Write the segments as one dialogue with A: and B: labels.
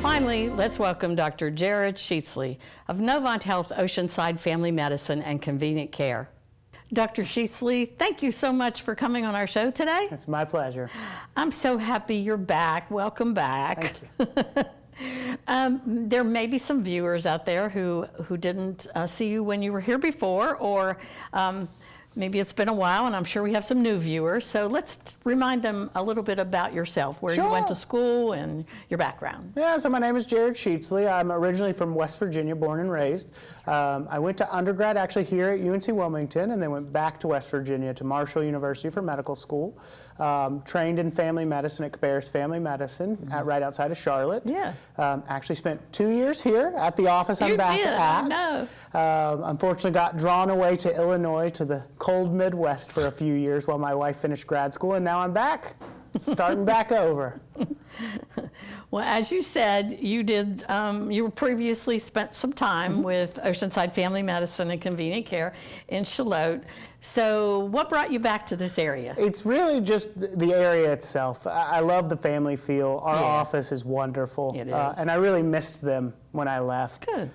A: Finally, let's welcome Dr. Jarrod Sheatsley of Novant Health Oceanside Family Medicine and Convenient Care. Dr. Sheatsley, thank you so much for coming on our show today.
B: It's my pleasure.
A: I'm so happy you're back. Welcome back.
B: Thank you.
A: There may be some viewers out there who didn't see you when you were here before, or maybe it's been a while, and I'm sure we have some new viewers. So let's remind them a little bit about yourself, where you went to school and your background.
B: Yeah, so my name is Jarrod Sheatsley. I'm originally from West Virginia, born and raised. I went to undergrad actually here at UNC Wilmington, and then went back to West Virginia to Marshall University for medical school. Trained in family medicine at Cabarrus Family Medicine right outside of Charlotte.
A: Yeah.
B: Actually spent 2 years here at the office I'm back at.
A: I know.
B: Unfortunately got drawn away to Illinois, to the cold Midwest for a few years while my wife finished grad school, and now I'm back, starting back over.
A: Well, as you said, you did. You previously spent some time with Oceanside Family Medicine and Convenient Care in Shallotte. So what brought you back to this area?
B: It's really just the area itself. I love the family feel. Our office is wonderful.
A: It is.
B: And I really missed them when I left.
A: Good.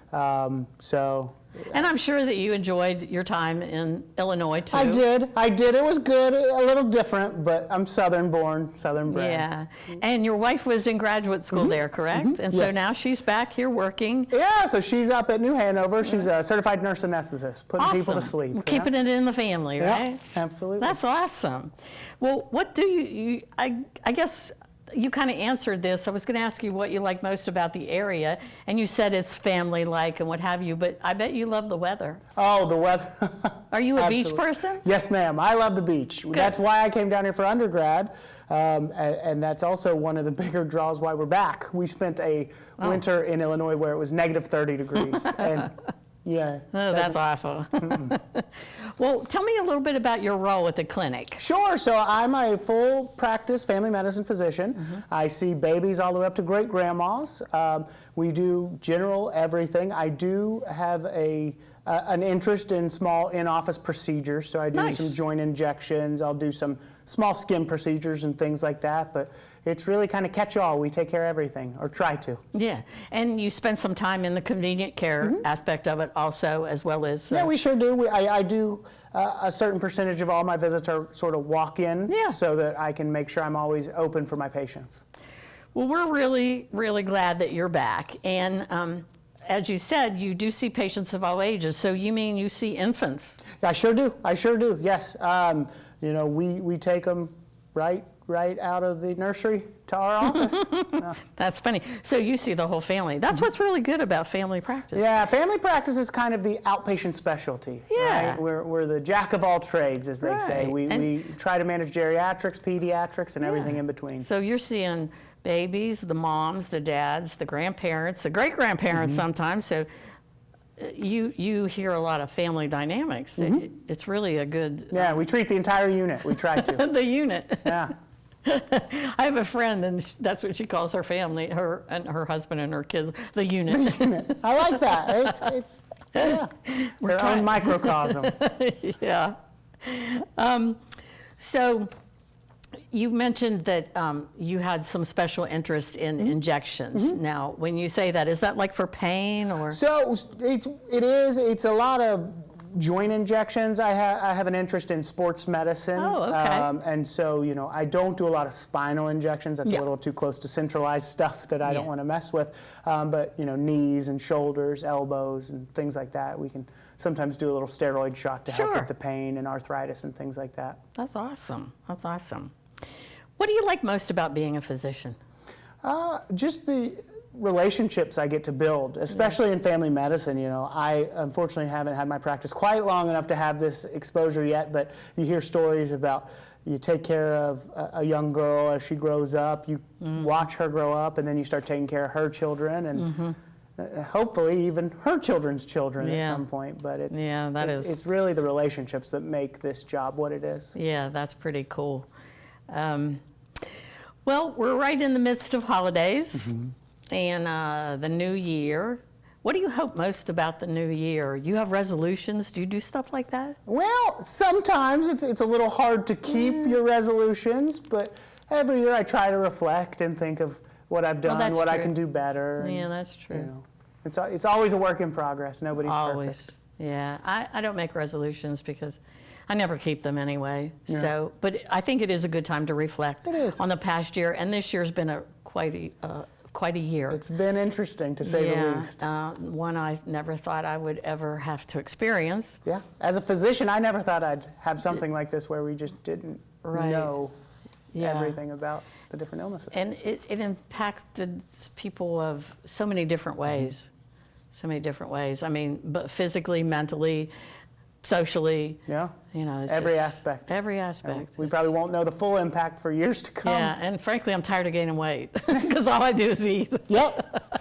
B: And
A: I'm sure that you enjoyed your time in Illinois, too.
B: I did. It was good, a little different, but I'm Southern born, Southern bred.
A: Yeah. And your wife was in graduate school there, correct? And so now she's back here working.
B: Yeah, so she's up at New Hanover. She's a certified nurse anesthetist, putting people to sleep.
A: We're keeping it in the family, right?
B: Yeah, absolutely.
A: That's awesome. Well, what do you I guess you kind of answered this. I was going to ask you what you like most about the area, and you said it's family-like and what have you, but I bet you love the weather.
B: Oh, the weather.
A: Are you a beach person?
B: Yes, ma'am. I love the beach.
A: Good.
B: That's why I came down here for undergrad, and that's also one of the bigger draws why we're back. We spent a winter in Illinois where it was negative 30 degrees, and yeah.
A: Oh, that's awful. Well, tell me a little bit about your role at the clinic.
B: Sure. So I'm a full practice family medicine physician. I see babies all the way up to great grandmas. We do general everything. I do have an interest in small in-office procedures. So I do some joint injections. I'll do some small skin procedures and things like that. But it's really kind of catch-all. We take care of everything, or try to.
A: Yeah, and you spend some time in the convenient care aspect of it also, as well as...
B: Yeah, we sure do. I do a certain percentage of all my visits are sort of walk-in, so that I can make sure I'm always open for my patients.
A: Well, we're really, really glad that you're back. And as you said, you do see patients of all ages. So you mean you see infants?
B: I sure do. Yes. You know, we take them right out of the nursery to our office.
A: That's funny. So you see the whole family. That's what's really good about family practice.
B: Yeah, family practice is kind of the outpatient specialty.
A: Yeah.
B: Right? We're the jack of all trades, as they say. We try to manage geriatrics, pediatrics, and everything in between.
A: So you're seeing babies, the moms, the dads, the grandparents, the great-grandparents sometimes. So you hear a lot of family dynamics. It's really a good...
B: Yeah, we treat the entire unit. We try to.
A: The unit.
B: Yeah.
A: I have a friend, and that's what she calls her family, her husband and her kids, the unit.
B: The unit. I like that. It's their own microcosm.
A: Yeah. So you mentioned that you had some special interest in injections. Now, when you say that, is that like for pain or?
B: So it is. It's a lot of joint injections. I have an interest in sports medicine.
A: Oh, okay.
B: And so, you know, I don't do a lot of spinal injections. That's a little too close to centralized stuff that I don't want to mess with. But, you know, knees and shoulders, elbows, and things like that. We can sometimes do a little steroid shot to help with the pain and arthritis and things like that.
A: That's awesome. That's awesome. What do you like most about being a physician?
B: Just the relationships I get to build, especially in family medicine. You know, I unfortunately haven't had my practice quite long enough to have this exposure yet, but you hear stories about you take care of a young girl as she grows up, you watch her grow up, and then you start taking care of her children, and hopefully even her children's children at some point. But it's really the relationships that make this job what it is.
A: Yeah, that's pretty cool. Well, we're right in the midst of holidays and the new year. What do you hope most about the new year? You have resolutions? Do you do stuff like that?
B: Well, sometimes it's a little hard to keep your resolutions, but every year I try to reflect and think of what I've done,
A: that's
B: what I
A: true.
B: can do better.
A: Yeah, that's true.
B: You know, it's always a work in progress. Nobody's
A: Always.
B: perfect.
A: Yeah, I don't make resolutions because I never keep them anyway.
B: Yeah.
A: So, but I think it is a good time to reflect
B: It is.
A: on the past year, and this year's been quite a year.
B: It's been interesting, to say the least.
A: One I never thought I would ever have to experience.
B: Yeah. As a physician, I never thought I'd have something like this where we just didn't
A: Right.
B: know
A: Yeah.
B: everything about the different illnesses.
A: And it impacted people of so many different ways. So many different ways. I mean, but physically, mentally, socially,
B: Yeah.
A: you know. It's
B: Every
A: just-
B: aspect.
A: Every aspect.
B: We
A: It's-
B: probably won't know the full impact for years to come.
A: Yeah, and frankly, I'm tired of gaining weight because all I do is eat.
B: Yep.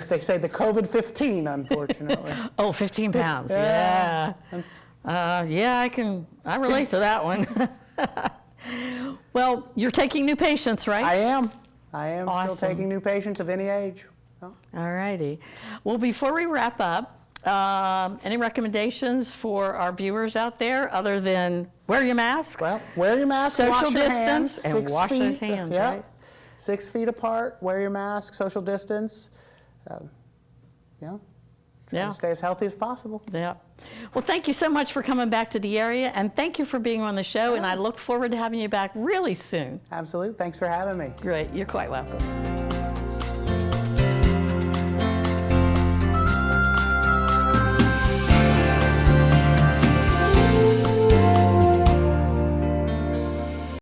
B: They say the COVID-15, unfortunately.
A: Oh, 15 pounds.
B: Yeah.
A: Yeah, I relate to that one. Well, you're taking new patients, right?
B: I am still
A: Awesome.
B: taking new patients of any age. Oh.
A: All righty. Well, before we wrap up, any recommendations for our viewers out there other than wear your mask?
B: Well, wear your mask,
A: Social
B: wash your
A: distance,
B: hands,
A: and
B: 6
A: wash
B: feet,
A: those hands,
B: yeah,
A: right?
B: 6 feet apart, wear your mask, social distance. Yeah, try
A: Yeah.
B: to stay as healthy as possible.
A: Yeah. Well, thank you so much for coming back to the area, and thank you for being on the show, and I look forward to having you back really soon.
B: Absolutely. Thanks for having me.
A: Great. You're quite welcome.